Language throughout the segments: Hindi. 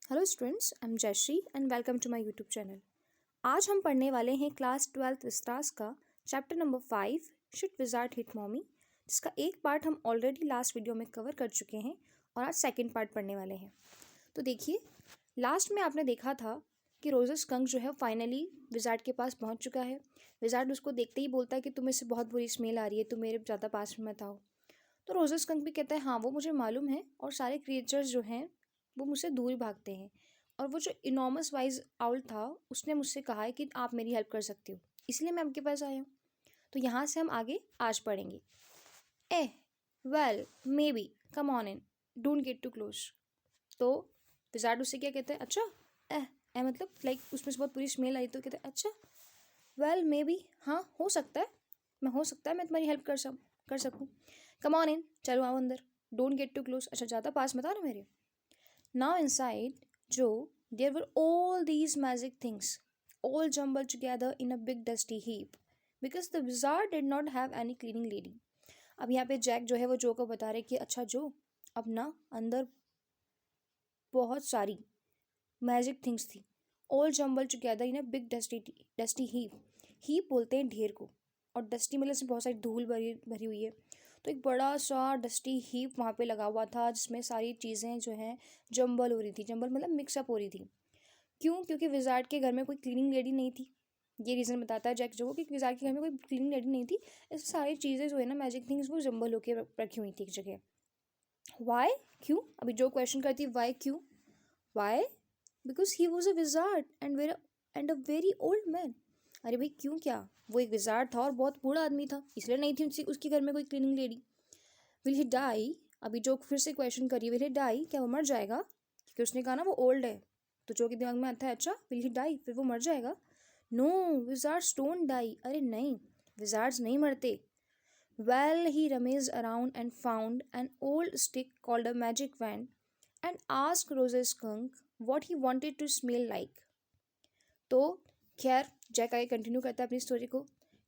Hello students, I am Jayashree and welcome to my YouTube channel. आज हम पढ़ने वाले हैं क्लास 12th विस्तास का chapter number 5 should wizard hit mommy, जिसका एक पार्ट हम ऑलरेडी लास्ट वीडियो में कवर कर चुके हैं और आज सेकंड पार्ट पढ़ने वाले हैं। तो देखिए, लास्ट में आपने देखा था कि रोजर स्कंक जो है फाइनली विजार्ड के पास पहुंच चुका है। विजार्ड उसको देखते ही बोलता है कि तुम्हें से बहुत बुरी स्मेल आ रही है, तुम मेरे ज़्यादा पास में मत आओ। तो रोजर स्कंक भी कहता है हाँ वो मुझे मालूम है, और सारे क्रिएचर्स जो हैं वो मुझसे दूर ही भागते हैं। और वो जो इनॉर्मस वाइज आउल था उसने मुझसे कहा है कि आप मेरी हेल्प कर सकते हो, इसलिए मैं आपके पास आया हूँ। तो यहाँ से हम आगे आज पढ़ेंगे। A well maybe come on in, don't get too close. तो विजार्ड उससे क्या कहते हैं, अच्छा ए मतलब लाइक उसमें से बहुत पूरी स्मेल आई, तो कहते हैं अच्छा वेल मे बी, हाँ हो सकता है, मैं तुम्हारी हेल्प कर सकूँ। कम ऑन इन, चलो आओ अंदर। डोंट गेट टू क्लोज, अच्छा ज़्यादा पास मत आना मेरे। Now inside Joe, there were all these magic things, all jumbled together in a big dusty heap, because the wizard did not have any cleaning lady. अब यहाँ पे जैक जो है वो जो को बता रहे कि अच्छा जो, अब ना अंदर बहुत सारी मैजिक थिंग्स थी, all jumble together in a big dusty heap बोलते हैं ढेर को, और डस्टी मतलब से बहुत सारी धूल भरी भरी हुई है। तो एक बड़ा सा डस्टी हीप वहाँ पे लगा हुआ था जिसमें सारी चीज़ें जो हैं जम्बल हो रही थी। जम्बल मतलब मिक्सअप हो रही थी। क्यों? क्योंकि विजार्ड के घर में कोई क्लीनिंग लेडी नहीं थी। ये रीज़न बताता है जैक जो कि विजार्ड के घर में कोई क्लीनिंग लेडी नहीं थी, इससे सारी चीज़ें जो है ना मैजिक थिंग्स वो जम्बल होकर रखी हुई थी एक जगह। वाई, क्यों? अभी जो क्वेश्चन करती है वाई क्यों, why because he was a wizard and a very old man. अरे भाई क्यों, क्या? वो एक विजार्ड था और बहुत बूढ़ा आदमी था, इसलिए नहीं थी उसके घर में कोई cleaning lady. Will he die, अभी जो फिर से क्वेश्चन करिए, विल ही डाई, क्या वो मर जाएगा? क्योंकि उसने कहा ना वो ओल्ड है, तो जो कि दिमाग में आता है अच्छा विल ही डाई, फिर वो मर जाएगा। नो, विजार्ड्स डोंट डाई, अरे नहीं, विजार्ड्स नहीं मरते। Well, he rummaged around and found an old stick called a magic wand and asked Rose's skunk what he wanted to smell like. तो खैर जैक आगे कंटिन्यू करता है अपनी स्टोरी को।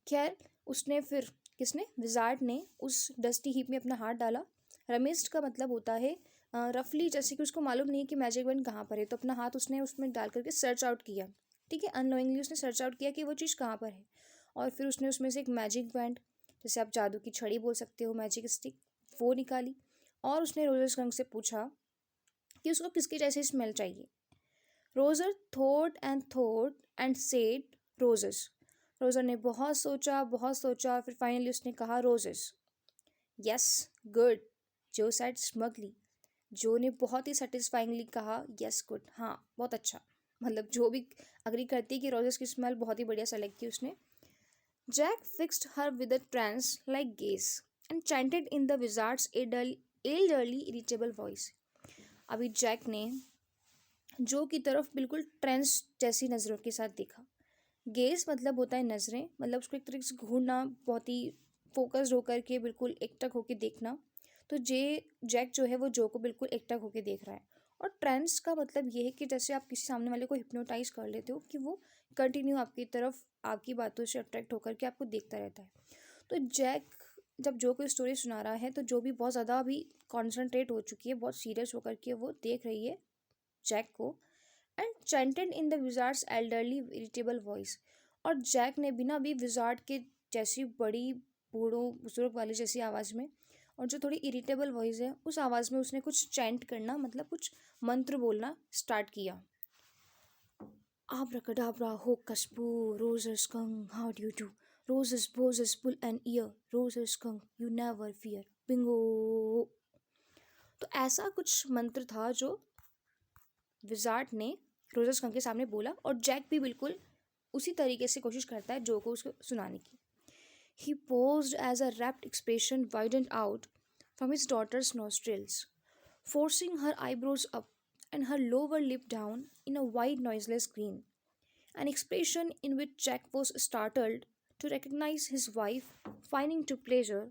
खैर उसने फिर, किसने? विजार्ड ने उस डस्टी हीप में अपना हाथ डाला। रमेस्ट का मतलब होता है रफली, जैसे कि उसको मालूम नहीं है कि मैजिक वैन कहाँ पर है, तो अपना हाथ उसने उसमें डाल करके सर्च आउट किया। ठीक है, अननोइंगली उसने सर्च आउट किया कि वो चीज़ कहाँ पर है, और फिर उसने उसमें से एक मैजिक वैंड, जैसे आप जादू की छड़ी बोल सकते हो, मैजिक स्टिक, वो निकाली। और उसने रोजर स्कंक से पूछा कि उसको किसकी जैसी स्मेल चाहिए। Roger thought and said roses. Roger ने बहुत सोचा, फिर फाइनली उसने कहा रोजेस। यस गुड, जो सेड स्मगली। जो ने बहुत ही सेटिस्फाइंगली कहा यस गुड, हाँ बहुत अच्छा। मतलब जो भी अग्री करती है कि रोजेस की स्मेल बहुत ही बढ़िया सेलेक्ट की उसने। Jack fixed her with a trance-like gaze and chanted in the wizard's elderly, irritable voice. अभी जैक ने जो की तरफ बिल्कुल ट्रेंस जैसी नज़रों के साथ देखा। गेज मतलब होता है नज़रें, मतलब उसको एक तरीके से घूरना, बहुत ही फोकस्ड होकर के बिल्कुल एकटक होकर देखना। तो जैक जो है वो जो को बिल्कुल एकटक होकर देख रहा है। और ट्रेंस का मतलब ये है कि जैसे आप किसी सामने वाले को हिप्नोटाइज कर लेते हो कि वो कंटिन्यू आपकी तरफ आपकी बातों से अट्रैक्ट होकर के आपको देखता रहता है। तो जैक जब जो कोई स्टोरी सुना रहा है तो जो भी बहुत ज़्यादा अभी कॉन्सेंट्रेट हो चुकी है, बहुत सीरियस होकर के वो देख रही है जैक को, and chanted in the Wizards elderly irritable voice. और जैक ने भी ना अभी विजार्ड के जैसी बड़ी बूढ़ों बुजुर्ग वाली जैसी आवाज़ में, और जो थोड़ी इरिटेबल वॉइस है उस आवाज़ में उसने कुछ चैंट करना, मतलब कुछ मंत्र बोलना स्टार्ट किया। Abracadabra, hocus pocus, roses skunk, how do you do? Roses, roses, pull an ear, roses skunk, you never fear. Bingo! तो ऐसा कुछ मंत्र था जो विजार्ड ने रोजर स्कंक के सामने बोला, और जैक भी बिल्कुल उसी तरीके से कोशिश करता है जो को उसको सुनाने की। He posed as a rapt expression widened out from his daughter's nostrils, forcing her eyebrows up and her lower lip down in a wide, noiseless grin, an expression in which Jack was startled to recognize his wife finding to pleasure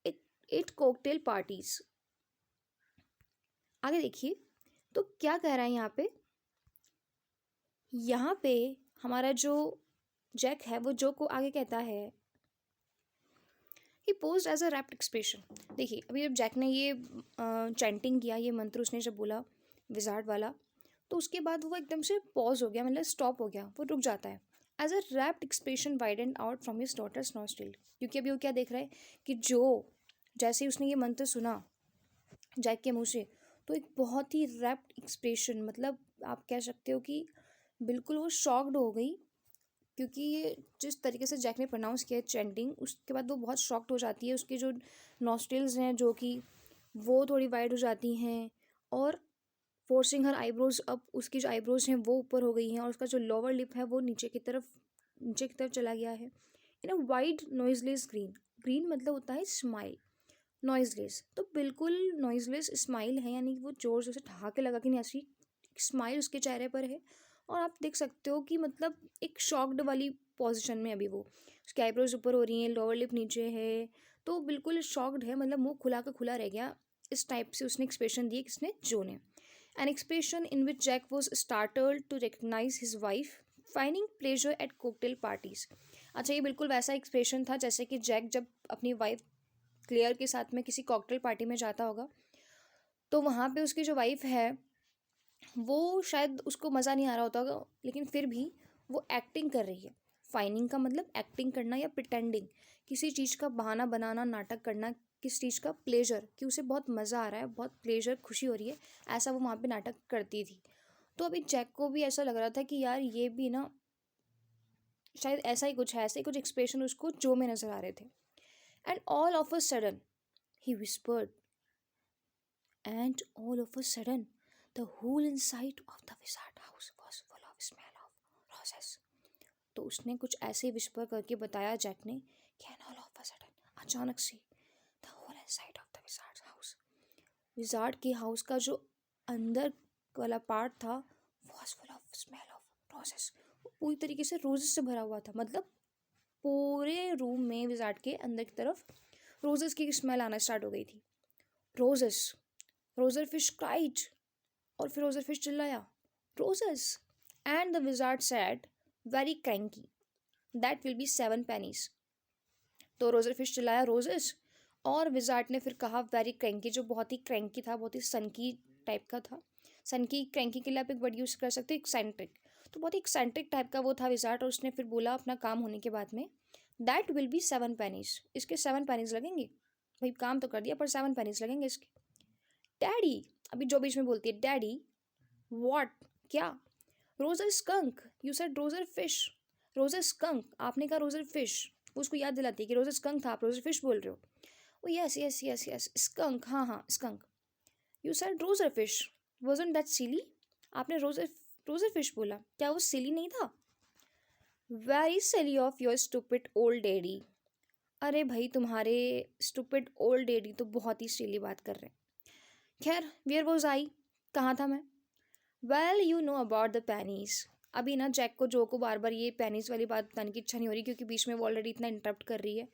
it cocktail parties. आगे देखिए, तो क्या कह रहा है यहाँ पे हमारा जो जैक है वो जो को आगे कहता है he posed as a rapt expression. देखिए अभी जब जैक ने ये चैंटिंग किया, ये मंत्र उसने जब बोला विजार्ड वाला, तो उसके बाद वो एकदम से पॉज हो गया, मतलब स्टॉप हो गया, वो रुक जाता है। As a rapt expression widened out from his daughter's nostril, क्योंकि अभी वो क्या देख रहा है कि जो जैसे ही उसने ये मंत्र सुना जैक के मुंह से, तो एक बहुत ही रैप्ट एक्सप्रेशन, मतलब आप कह सकते हो कि बिल्कुल वो शॉक्ड हो गई, क्योंकि ये जिस तरीके से जैक ने प्रोनाउंस किया चैंटिंग, उसके बाद वो बहुत शॉक्ड हो जाती है। उसके जो नॉस्ट्रिल्स हैं जो कि वो थोड़ी वाइड हो जाती हैं, और फोर्सिंग हर आईब्रोज अप, उसकी जो आईब्रोज हैं वो ऊपर हो गई हैं, और उसका जो लोअर लिप है वो नीचे की तरफ चला गया है। In a wide noiseless green, green मतलब होता है स्माइल, नॉइजलेस तो बिल्कुल नॉइजलेस स्माइल है, यानी कि वो जोर जोर से ठहाके लगा कि नहीं, ऐसी स्माइल उसके चेहरे पर है। और आप देख सकते हो कि मतलब एक शॉक्ड वाली पोजीशन में अभी वो, उसकी आईब्रोज ऊपर हो रही हैं, लोअर लिप नीचे है, तो बिल्कुल शॉक्ड है, मतलब मुंह खुला का खुला रह गया। इस टाइप से उसने एक्सप्रेशन दिए, किसने, जो ने। An expression in which Jack was startled to recognise his wife finding pleasure at cocktail parties. अच्छा, ये बिल्कुल वैसा एक्सप्रेशन था जैसे कि जैक जब अपनी वाइफ क्लियर के साथ में किसी कॉकटेल पार्टी में जाता होगा, तो वहाँ पे उसकी जो वाइफ है वो शायद उसको मज़ा नहीं आ रहा होता होगा, लेकिन फिर भी वो एक्टिंग कर रही है। फाइनिंग का मतलब एक्टिंग करना या प्रिटेंडिंग, किसी चीज़ का बहाना बनाना, नाटक करना, किस चीज़ का प्लेजर, कि उसे बहुत मज़ा आ रहा है, बहुत प्लेजर, खुशी हो रही है, ऐसा वो वहाँ पे नाटक करती थी। तो अभी जैक को भी ऐसा लग रहा था कि यार ये भी ना शायद ऐसा ही कुछ है, ऐसे ही कुछ एक्सप्रेशन उसको जो में नज़र आ रहे थे। And all of a sudden he whispered, and all of a sudden the whole inside of the wizard house was full of smell of roses। तो उसने कुछ ऐसे विस्पर करके बताया जैक ने कि and all of a sudden, अचानक से, the whole inside of the wizard house, wizard के हाउस का जो अंदर वाला पार्ट था was full of smell of roses, पूरी तरीके से रोजेस से भरा हुआ था। मतलब पूरे रूम में विजार्ड के अंदर की तरफ रोजेस की स्मेल आना स्टार्ट हो गई थी। रोजेस, रोजर फिश क्राइड, और फिर रोजर फिश चिल्लाया roses, and the wizard sad very cranky that will be 7 pennies। तो रोजर फिश चिल्लाया रोजेस, और विजार्ड ने फिर कहा वेरी क्रैंकी, जो बहुत ही क्रैंकी था, बहुत ही सनकी टाइप का था। सनकी क्रैंकी के लिए आप एक वर्ड यूज़ कर सकते हो एक्सेंट्रिक, तो बहुत ही एक्सेंट्रिक टाइप का वो था विजार्ड। और उसने फिर बोला अपना काम होने के बाद में, दैट विल बी 7 pennies, इसके 7 pennies लगेंगे। भाई काम तो कर दिया पर 7 pennies लगेंगे इसके। डैडी, अभी जो बीच में बोलती है डैडी, व्हाट, क्या, Roger skunk, you said Roger fish, Roger skunk, आपने कहा रोजर फिश, वो उसको याद दिलाती है कि रोजर स्कंक था, आप रोजर फिश बोल रहे हो। Oh yes yes yes yes skunk, हाँ हाँ skunk, you said Roger fish, wasn't that silly, आपने रोजर रोजर फिश बोला, क्या वो सिली नहीं था। Very silly of your stupid old daddy, अरे भाई तुम्हारे स्टूपिड ओल्ड डैडी तो बहुत ही सिली बात कर रहे हैं। खैर वेयर वॉज आई, कहाँ था मैं। Well you know about the pennies, अभी ना जैक को जो को बार बार ये पैनीज वाली बात बताने की इच्छा नहीं हो रही, क्योंकि बीच में वो ऑलरेडी इतना इंटरप्ट कर रही है,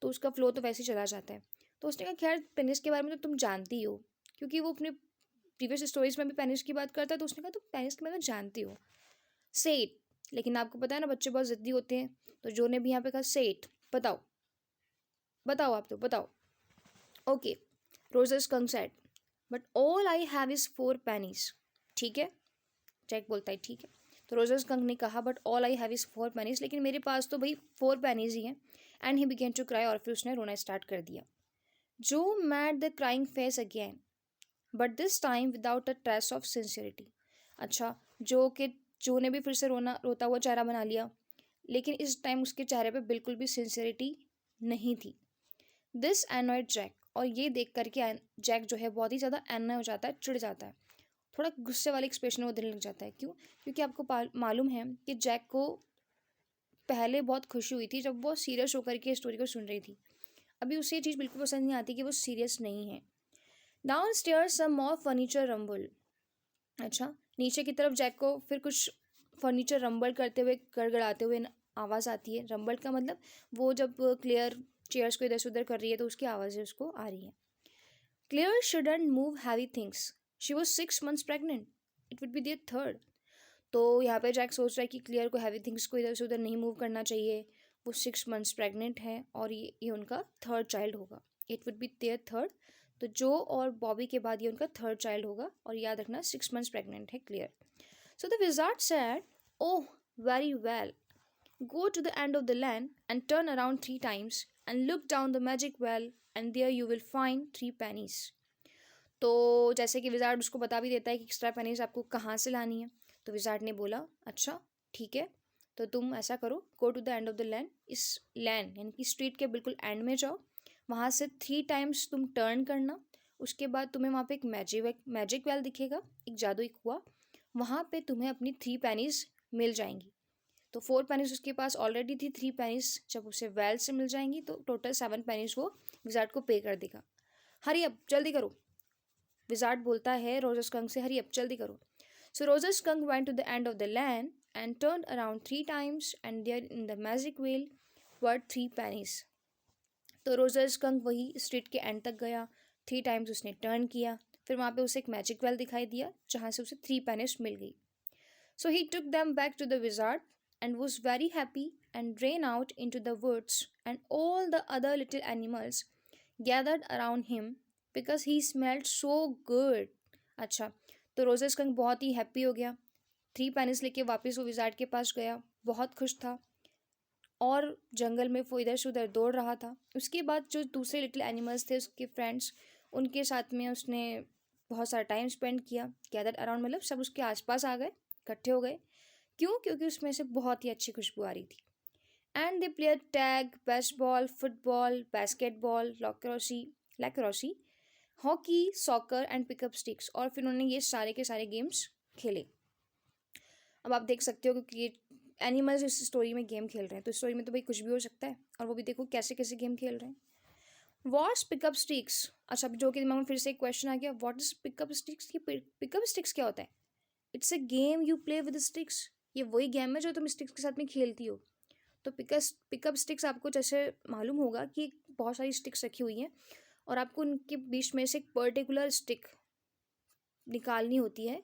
तो उसका फ्लो तो वैसे ही चला जाता है। तो उसने कहा खैर पेनिस के बारे में तो तुम जानती हो, क्योंकि वो अपने प्रीवियस स्टोरीज में भी पेनिस की बात करता है, तो उसने कहा तुम पेनिस के बारे में जानती हो, सेट। लेकिन आपको पता है ना बच्चे बहुत ज़िद्दी होते हैं, तो जो ने भी यहाँ पे कहा सेट, बताओ बताओ, आप तो बताओ। Okay, Rogers Kang said, but all I have is 4 pennies, ठीक है, जैक बोलता है ठीक है। तो रोजर्स कंग ने कहा but all I have is 4 pennies, लेकिन मेरे पास तो भाई 4 pennies ही हैं। And he began to cry, और फिर उसने रोना स्टार्ट कर दिया। Jo made the crying face again, but this time without a trace of sincerity. अच्छा, जो ने भी फिर से रोता हुआ चेहरा बना लिया, लेकिन इस टाइम उसके चेहरे पे बिल्कुल भी सिंसियरिटी नहीं थी। दिस एनॉयड जैक, और ये देख करके जैक जो है बहुत ही ज़्यादा एनॉय हो जाता है, चिढ़ जाता है, थोड़ा गुस्से वाले एक्सप्रेशन वो देने लग जाता है। क्यों? क्योंकि आपको मालूम है कि जैक को पहले बहुत खुशी हुई थी जब वो सीरियस होकर के स्टोरी को सुन रही थी। अभी उसे ये चीज़ बिल्कुल पसंद नहीं आती कि वो सीरियस नहीं है। डाउन स्टेयर सम मोर फर्नीचर रंबल, अच्छा, नीचे की तरफ जैक को फिर कुछ फर्नीचर रंबल करते हुए, गड़गड़ाते हुए आवाज़ आती है। रंबल का मतलब वो जब क्लियर चेयर्स को इधर से उधर कर रही है तो उसकी आवाज़ें उसको आ रही है। Clear shouldn't move heavy things, she was 6 months pregnant, it would be there third. तो यहाँ पे जैक सोच रहा है कि क्लियर को हैवी थिंग्स को इधर से उधर नहीं मूव करना चाहिए, वो 6 मंथ्स प्रेग्नेंट है और ये उनका थर्ड चाइल्ड होगा। It would be there third. तो जो और बॉबी के बाद ये उनका थर्ड चाइल्ड होगा, और याद रखना 6 मंथ्स प्रेग्नेंट है, clear. So the wizard said, oh very well, go to the end of the land and turn around 3 times and look down the magic well and there you will find 3 pennies। तो जैसे कि विजार्ड उसको बता भी देता है कि एक्स्ट्रा पेनीज आपको कहाँ से लानी है। तो विजार्ड ने बोला अच्छा ठीक है, तो तुम ऐसा करो, go to the end of the land, इस लैंड यानी कि स्ट्रीट के बिल्कुल एंड में जाओ, वहाँ से 3 टाइम्स तुम टर्न करना। उसके बाद तुम्हें वहाँ पे एक मैजिक वेल दिखेगा, एक जादुई कुआं, वहाँ पे तुम्हें अपनी 3 पेनीज मिल जाएंगी। तो 4 पेनीज उसके पास ऑलरेडी थी, 3 पेनीज जब उसे वेल से मिल जाएंगी तो टोटल 7 पेनीज वो विजार्ड को पे कर देगा। हरी अब जल्दी करो, विजार्ड बोलता है रोजर स्कंक से, हरी अब जल्दी करो। So Roger Skunk went to the end of the land and turn around 3 times and there in the magic well were 3 pennies. तो रोजर स्कंक वही स्ट्रीट के एंड तक गया, 3 टाइम्स उसने टर्न किया, फिर वहाँ पे उसे एक मैजिक वेल दिखाई दिया जहाँ से उसे 3 पेनीज मिल गई। So he took them back to the wizard and was very happy and ran out into the woods, and all the other little animals gathered around him because he smelled so good। अच्छा, तो रोजर स्कंक बहुत ही हैप्पी हो गया, 3 पेनीज लेके वापस वो विजार्ड के पास गया, बहुत खुश था और जंगल में वो इधर से उधर दौड़ रहा था। उसके बाद जो दूसरे लिटिल एनिमल्स थे उसके फ्रेंड्स, उनके साथ में उसने बहुत सारा टाइम स्पेंड किया। गैदर अराउंड मतलब सब उसके आसपास आ गए, इकट्ठे हो गए। क्यों? क्योंकि उसमें से बहुत ही अच्छी खुशबू आ रही थी। And they played tag, baseball, football, basketball, lacrosse, hockey, soccer and pickup sticks, और फिर उन्होंने ये सारे के सारे गेम्स खेले। अब आप देख सकते हो क्योंकि ये एनिमल्स इस स्टोरी में गेम खेल रहे हैं, तो स्टोरी में तो भाई कुछ भी हो सकता है, और वो भी देखो कैसे कैसे गेम खेल रहे हैं। What's pickup sticks? अच्छा, जो कि दिमाग में फिर से एक क्वेश्चन आ गया, व्हाट इज पिकअप स्टिक्स? ये पिकअप स्टिक्स क्या होता है? It's a game you play with sticks. ये वही गेम है जो तुम स्टिक्स के साथ में खेलती हो। तो पिकअप स्टिक्स आपको जैसे मालूम होगा कि बहुत सारी स्टिक्स रखी हुई हैं और आपको उनके बीच में से एक पर्टिकुलर स्टिक निकालनी होती है,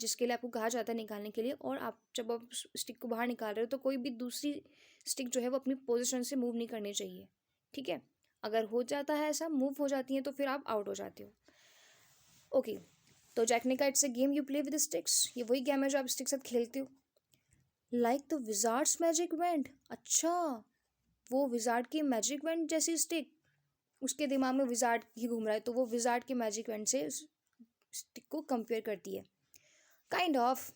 जिसके लिए आपको कहा जाता है निकालने के लिए। और आप जब आप स्टिक को बाहर निकाल रहे हो तो कोई भी दूसरी स्टिक जो है वो अपनी पोजीशन से मूव नहीं करनी चाहिए, ठीक है? अगर हो जाता है ऐसा, मूव हो जाती है, तो फिर आप आउट हो जाते हो। ओके, तो जैक ने कहा it's a game you play with sticks, ये वही गेम है जो आप स्टिक के साथ खेलते हो। लाइक द विजार्ड्स मैजिक वेंड? अच्छा, वो विजार्ड की मैजिक वेंड जैसी स्टिक? उसके दिमाग में विजार्ड ही घूम रहा है, तो वो विजार्ड के मैजिक वेंड से उस स्टिक को कंपेयर करती है। Kind of.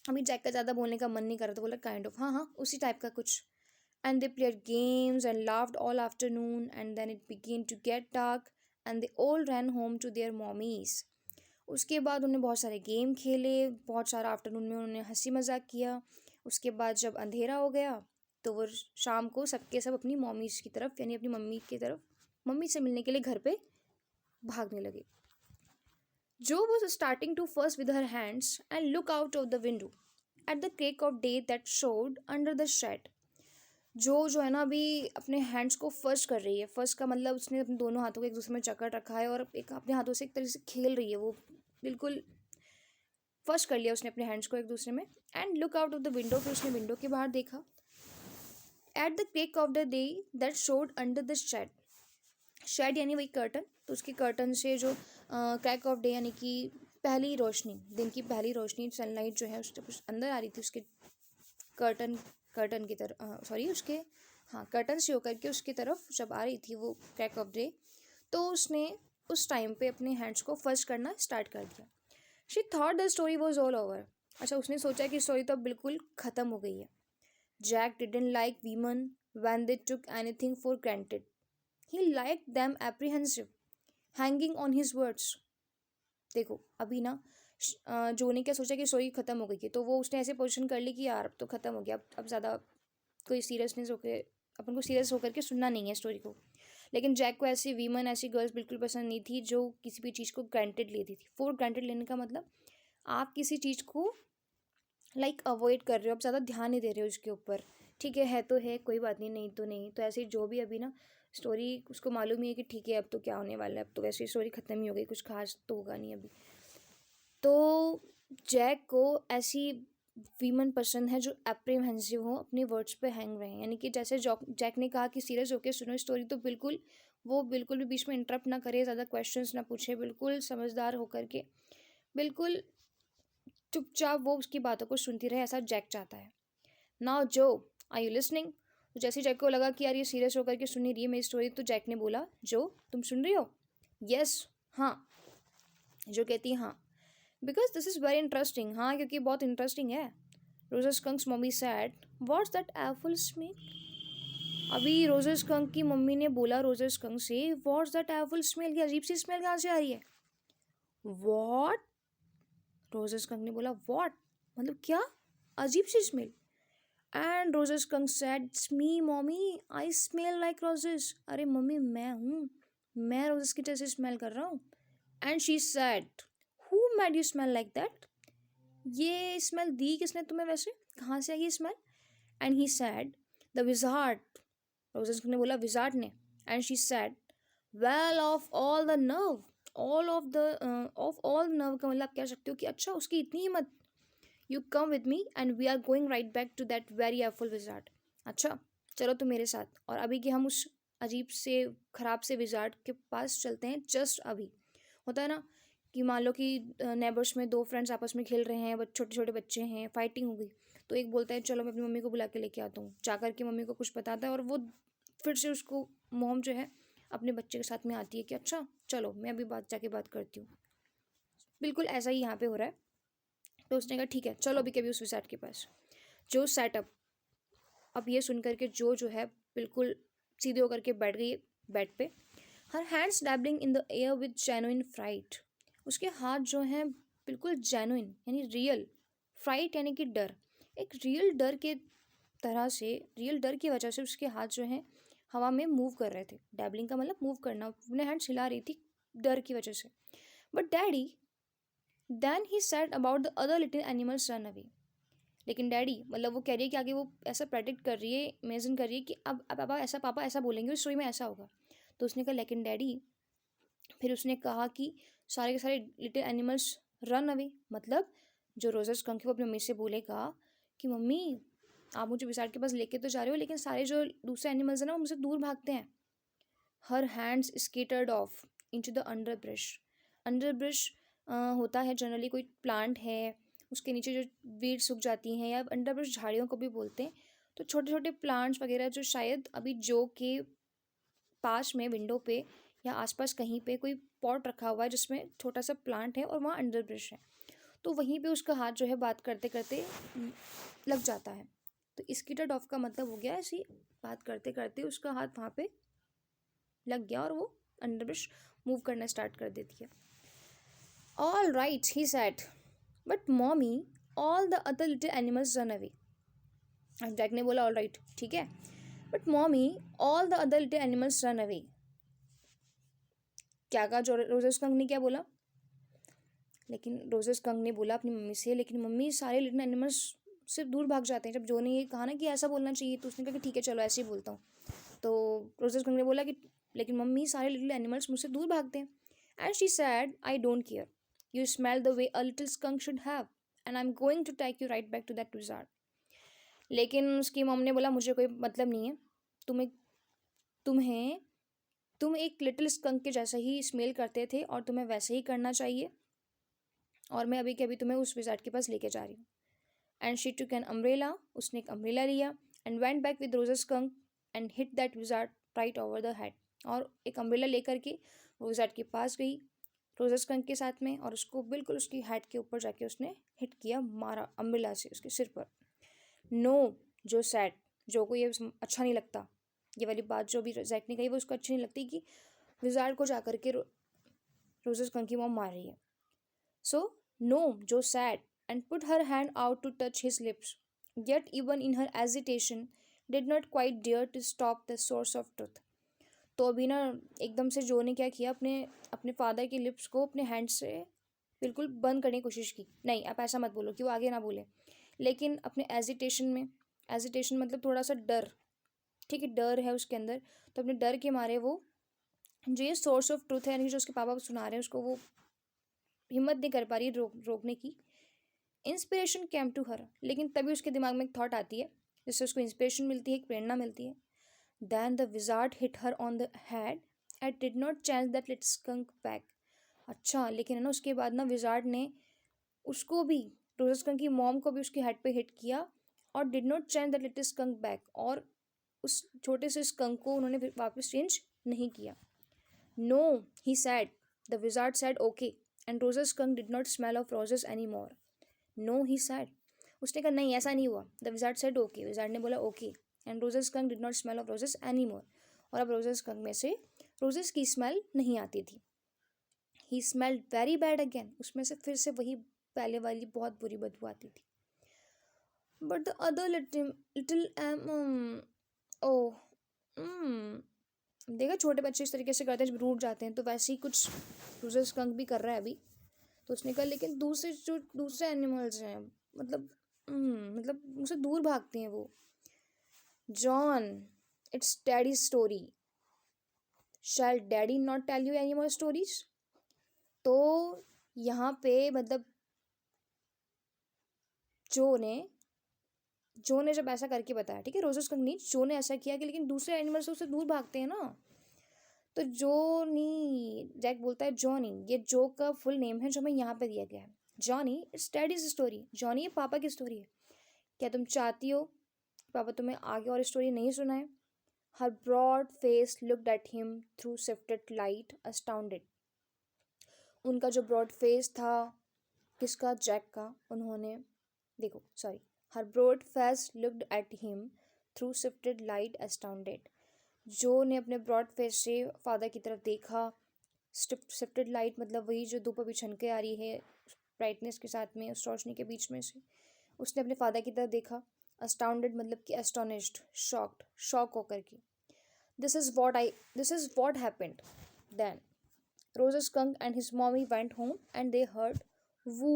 अभी जैक का ज़्यादा बोलने का मन नहीं कर रहा, तो बोला काइंड ऑफ, हाँ हाँ उसी टाइप का कुछ। And they played games and laughed all afternoon and then it began to get dark and they all ran home to their mommies. उसके बाद उन्होंने बहुत सारे गेम खेले, बहुत सारा आफ्टरनून में उन्होंने हंसी मजाक किया। उसके बाद जब अंधेरा हो गया तो वो शाम को सबके सब अपनी मॉमीज की तरफ, यानी अपनी मम्मी की तरफ, मम्मी से मिलने के लिए घर पे भागने लगे। जो was starting to fuss with her hands and look out of the window at the crack of day that showed under the shed। जो है ना अभी अपने हैंड्स को फर्स्ट कर रही है। फर्स्ट का मतलब उसने अपने दोनों हाथों को एक दूसरे में जकड़ रखा है और एक अपने हाथों से एक तरह से खेल रही है, वो बिल्कुल फर्स्ट कर लिया उसने अपने हैंड्स को एक दूसरे में। And look out of the window, फिर उसने विंडो के बाहर देखा। At the crack of the day that showed under the shade, shade यानी वही कर्टन, तो उसके कर्टन से जो क्रैक ऑफ डे यानी कि पहली रोशनी, दिन की पहली रोशनी, सनलाइट जो है उसके अंदर आ रही थी उसके कर्टन की तरफ, सॉरी उसके कर्टन से होकर के उसकी तरफ जब आ रही थी वो क्रैक ऑफ डे, तो उसने उस टाइम पे अपने हैंड्स को फर्स्ट करना स्टार्ट कर दिया। She thought the story was all over. अच्छा, उसने सोचा कि स्टोरी तो अब बिल्कुल ख़त्म हो गई है। Jack didn't like women when they took anything for granted, he like them apprehensive, hanging on his words. देखो अभी ना जो ने क्या सोचा कि स्टोरी ख़त्म हो गई है, तो वो उसने ऐसे पोजीशन कर ली कि यार अब तो ख़त्म हो गया, अब ज़्यादा कोई सीरियसनेस होकर अपन को सीरियस होकर के सुनना नहीं है स्टोरी को। लेकिन जैक को ऐसी वीमन, ऐसी गर्ल्स बिल्कुल पसंद नहीं थी जो किसी भी चीज़ को ग्रांटेड लेती थी। फॉर ग्रांटेड लेने का मतलब आप किसी चीज़ को अवॉइड कर रहे हो, आप ज़्यादा ध्यान नहीं दे रहे हो उसके ऊपर, ठीक है तो है, कोई बात नहीं, नहीं तो नहीं। तो ऐसे जो भी अभी ना स्टोरी उसको मालूम ही है कि ठीक है अब तो क्या होने वाला है, अब तो वैसे स्टोरी ख़त्म ही हो गई, कुछ खास तो होगा नहीं अभी। तो जैक को ऐसी वीमन पसंद है जो एप्रीहेंसिव हो, अपने वर्ड्स पे हैंग रहे हैं। यानी कि जैसे जैक ने कहा कि सीरियस होकर सुनो स्टोरी, तो वो बिल्कुल भी बीच में इंटरप्ट ना करे, ज़्यादा क्वेश्चंस ना पूछे, बिल्कुल समझदार होकर के बिल्कुल चुपचाप वो उसकी बातों को सुनती रहे, ऐसा जैक चाहता है। नाउ जो, आर यू लिसनिंग? तो जैसे जैक को लगा कि यार ये सीरियस होकर के सुन ही रही है मेरी स्टोरी, तो जैक ने बोला, जो तुम सुन रही हो? यस, हाँ। जो कहती है हाँ, because this is very interesting. हाँ, क्योंकि बहुत इंटरेस्टिंग है। Roses Skunk's mummy said, what's that apple smell? अभी रोजेस स्कंक की मम्मी ने बोला रोजेस स्कंक से, व्हाट्स दैट एप्पल स्मेल? की अजीब सी स्मेल कहाँ से आ रही है? व्हाट? रोजेस स्कंक ने बोला व्हाट मतलब क्या? अजीब सी smell? And Roses Skunk said, it's me mummy, I smell like roses. अरे मम्मी मैं हूँ, मैं रोजेस की जैसे स्मेल कर रहा हूँ। And she said, who made you smell like that? ये स्मेल दी किसने तुम्हें वैसे? कहाँ से आई ये smell? And he said, the wizard. Roses ने बोला विजार्ड ने। And she sad, well of all the nerve, of all nerve का मतलब आप कह सकते हो कि अच्छा उसकी इतनी हिम्मत। You come with me and we are going right back to that very awful wizard. अच्छा चलो तुम मेरे साथ, और अभी कि हम उस अजीब से खराब से विजार्ड के पास चलते हैं। जस्ट अभी होता है ना कि मान लो कि नेबर्स में दो फ्रेंड्स आपस में खेल रहे हैं, छोटे छोटे बच्चे हैं, फाइटिंग हो गई, तो एक बोलता है चलो मैं अपनी मम्मी को बुला के लेके आता हूँ, जाकर के मम्मी को कुछ बताता है, और वो फिर से उसको मोम जो है अपने बच्चे के साथ में आती है कि अच्छा चलो मैं अभी जाके बात करती हूँ। बिल्कुल ऐसा ही यहाँ पे हो रहा है। तो उसने कहा ठीक है चलो अभी कभी उस विजार्ड के पास। जो सेटअप, अब ये सुन करके जो है बिल्कुल सीधे होकर के बैठ गई बेड पे, her hands dabbling in the air with genuine fright. उसके हाथ जो हैं बिल्कुल जेन्युइन यानी रियल, फ्राइट यानी कि डर, एक रियल डर के तरह से, रियल डर की वजह से उसके हाथ जो हैं हवा में मूव कर रहे थे। डैबलिंग का मतलब मूव करना, अपने हैंड्स हिला रही थी डर की वजह से। But daddy, then he said about the other little animals run away. लेकिन डैडी मतलब वो कह रही है कि आगे वो ऐसा प्रेडिक्ट कर रही है, इमेजिन कर रही है कि अब पापा ऐसा बोलेंगे, उस स्टोरी में ऐसा होगा। तो उसने कहा लेकिन डैडी, फिर उसने कहा कि सारे के सारे लिटिल एनिमल्स रन अवे, मतलब जो रोजर स्कंक है वो अपनी मम्मी से बोलेगा कि मम्मी आप मुझे विसार्ड के पास लेके तो जा रहे हो, लेकिन सारे जो दूसरे एनिमल्स हैं ना वो मुझसे दूर भागते हैं। Her hands scattered of into the under brush. Under brush होता है जनरली कोई प्लांट है उसके नीचे जो वीड सूख जाती हैं, या अंडर ब्रश झाड़ियों को भी बोलते हैं। तो छोटे छोटे प्लांट्स वगैरह जो शायद अभी जो के पास में विंडो पे या आसपास कहीं पे कोई पॉट रखा हुआ है जिसमें छोटा सा प्लांट है और वहाँ अंडर ब्रश है, तो वहीं पे उसका हाथ जो है बात करते करते लग जाता है। तो स्कीटर ऑफ का मतलब हो गया ऐसी बात करते करते उसका हाथ वहाँ पे लग गया और वो अंडर ब्रश मूव करना स्टार्ट कर देती है। All right he said, but mommy all the other little animals run away. Jack ने बोला ऑल राइट ठीक है, but mommy all the other little animals run away. क्या कहा रोजेस कंग ने, क्या बोला? लेकिन रोजेस कंग ने बोला अपनी मम्मी से, लेकिन मम्मी सारे लिटिल एनिमल्स से दूर भाग जाते हैं। जब जो ने ये कहा ना कि ऐसा बोलना चाहिए, तो उसने कहा कि ठीक है चलो ऐसे ही बोलता हूँ। तो रोजेस कंग ने बोला कि लेकिन मम्मी सारे लिटिल एनिमल्स मुझसे दूर भागते हैं। And she said, I don't care, you smell the way a little skunk should have, and I am going to take you right back to that wizard. लेकिन उसकी मम ने बोला मुझे कोई मतलब नहीं है, तुम्हें तुम्हें तुम एक लिटिल स्कंक के जैसा ही स्मेल करते थे और तुम्हें वैसे ही करना चाहिए, और मैं अभी के अभी तुम्हें उस विजार्ड के पास लेके जा रही हूँ। And she took an umbrella, उसने एक अम्ब्रेला लिया, and went back with roses skunk and hit that wizard right over the head. और एक अम्ब्रेला लेकर के वो विजार्ड के पास गई रोजेस स्कंक के साथ में, और उसको बिल्कुल उसकी हेड के ऊपर जाके उसने हिट किया, मारा अम्ब्रेला से उसके सिर पर। नो, जो सैड, जो को ये अच्छा नहीं लगता, ये वाली बात जो भी जैक ने कही वो उसको अच्छी नहीं लगती कि विजार्ड को जाकर के रोजेस स्कंक की मॉम मार रही है। So no, Jo said and put her hand out to touch his lips, yet even in her agitation did not quite dare to stop the source of truth. तो अभी ना एकदम से जो ने क्या किया, अपने अपने फादर के लिप्स को अपने हैंड से बिल्कुल बंद करने की कोशिश की। नहीं आप ऐसा मत बोलो कि वो आगे ना बोले, लेकिन अपने एजिटेशन में, एजिटेशन मतलब थोड़ा सा डर, ठीक है डर है उसके अंदर, तो अपने डर के मारे वो जो ये सोर्स ऑफ ट्रूथ है यानी जो उसके पापा को सुना रहे हैं उसको वो हिम्मत नहीं कर पा रही रोकने की। इंस्पिरेशन केम टू हर, लेकिन तभी उसके दिमाग में एक थॉट आती है जिससे उसको इंस्पिरेशन मिलती है, एक प्रेरणा मिलती है. Then the wizard hit her on the head and did not change that little skunk back. अच्छा, लेकिन है ना उसके बाद ना विजार्ड ने उसको भी, रोज़ा स्कंक की मॉम को भी उसके हेड पे हिट किया और did not change that little skunk back, और उस छोटे से स्कंक को उन्होंने वापस चेंज नहीं किया. No, he said, the wizard said okay and Roses Skunk did not smell of roses any more. No, he said, उसने कहा नहीं ऐसा नहीं हुआ. The wizard said okay, wizard ने बोला okay and Roses Skunk did not smell of roses any more, और अब रोजेस स्कंक में से रोजेस की स्मेल नहीं आती थी. ही स्मेल्ड वेरी बैड अगेन, उसमें से फिर से वही पहले वाली बहुत बुरी बदबू आती थी. बट द अदर लिटिल ओह, देखा छोटे बच्चे इस तरीके से करते हैं जब रूठ जाते हैं, तो वैसे ही कुछ रोजेस स्कंक भी कर रहा है अभी. तो उसने कहा लेकिन दूसरे एनिमल्स हैं, मतलब मुझसे दूर भागते हैं वो. John, it's daddy story, shall daddy not tell you any more stories. तो यहाँ पे मतलब जो ने जब ऐसा करके बताया, ठीक है, रोजेस कंग नहीं, जो ने ऐसा किया कि लेकिन दूसरे एनिमल्स उससे दूर भागते हैं ना. तो जोनी, जैक बोलता है जॉनी, ये जो का फुल नेम है जो हमें यहाँ पे दिया गया है. Johnny, it's daddies story. Johnny ये पापा की स्टोरी है. क्या तुम चाहती हो पापा तुम्हें आगे और स्टोरी नहीं सुनाए? Her broad face looked at him through sifted light astounded. उनका जो ब्रॉड फेस था, किसका? जैक का. उन्होंने देखो sorry, her broad face looked at him through sifted light astounded. Jo ने अपने ब्रॉड फेस से फादर की तरफ देखा. सिफ्टेड लाइट मतलब वही जो धूप अभी छन के आ रही है ब्राइटनेस के साथ में, उस रोशनी के बीच में से उसने अपने फादर की तरफ देखा. अस्टाउंडेड मतलब कि एस्टोनिश्ड, शॉक्ड, शॉक होकर के. This is what happened then. Rose's skunk and his mommy went home and they heard woo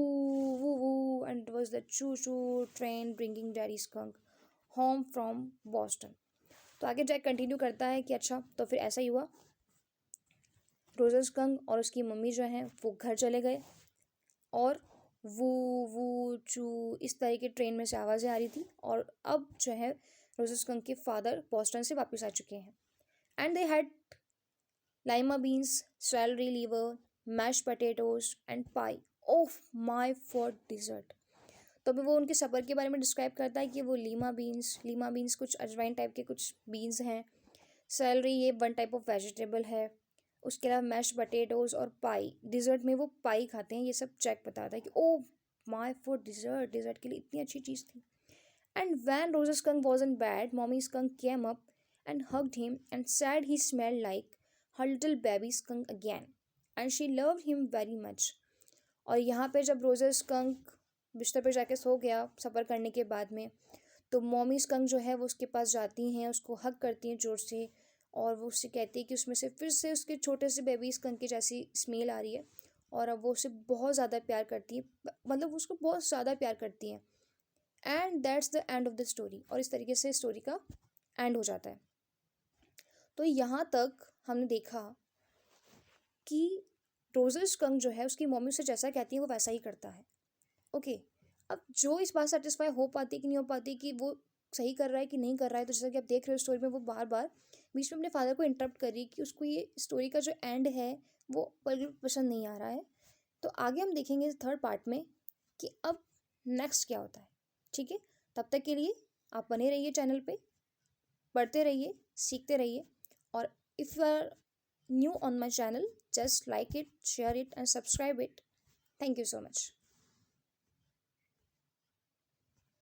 woo woo, and it was the choo choo train bringing Daddy Skunk home from Boston. तो आगे जैक कंटिन्यू करता है कि अच्छा तो फिर ऐसा ही हुआ. रोजेस स्कंक और उसकी मम्मी जो हैं वो घर चले गए और वू वू चू इस तरह की ट्रेन में से आवाज़ें आ रही थी. और अब जो है रोजेस स्कंक के फादर बॉस्टन से वापस आ चुके हैं. And they had lima beans, celery liver, mashed potatoes and pie. Oh my for dessert. तो अभी वो उनके सफ़र के बारे में डिस्क्राइब करता है कि वो लीमा बीन्स कुछ अजवाइन टाइप के कुछ बीन्स हैं. सेलरी ये वन टाइप ऑफ वेजिटेबल है. उसके अलावा मैश पटेटोज़ और पाई, डिज़र्ट में वो पाई खाते हैं. ये सब चेक बताता है कि ओह माई फॉर डिज़र्ट के लिए इतनी अच्छी चीज़ थी. And when Rose's skunk wasn't bad, mommy skunk came up and hugged him and said he smelled like her little baby skunk again and she loved him very much. और यहाँ पे जब रोजेस skunk बिस्तर पे जाके सो गया सफ़र करने के बाद में, तो मॉमी skunk जो है वो उसके पास जाती हैं, उसको हग करती हैं जोर से, और वो उससे कहती है कि उसमें से फिर से उसके छोटे से बेबी skunk की जैसी स्मेल आ रही है. और अब वो उसे बहुत ज़्यादा प्यार करती है, मतलब उसको बहुत ज़्यादा प्यार करती है. And that's the end of the story. और इस तरीके से स्टोरी का एंड हो जाता है. तो यहाँ तक हमने देखा कि रोजेस स्कंक जो है उसकी मम्मी उसे जैसा कहती है वो वैसा ही करता है. ओके, अब जो इस बात सेटिस्फाई हो पाती कि नहीं हो पाती कि वो सही कर रहा है कि नहीं कर रहा है, तो जैसा कि आप देख रहे हो स्टोरी में वो बार बार बीच में अपने फादर को इंटरप्ट कर रही है कि उसको ये स्टोरी का जो एंड है वो बिल्कुल पसंद नहीं आ रहा है. तो आगे हम देखेंगे थर्ड पार्ट में कि अब नेक्स्ट क्या होता है. ठीक है, तब तक के लिए आप बने रहिए चैनल पे, पढ़ते रहिए, सीखते रहिए. और if you are new on my channel, just like it, share it and subscribe it. Thank you so much.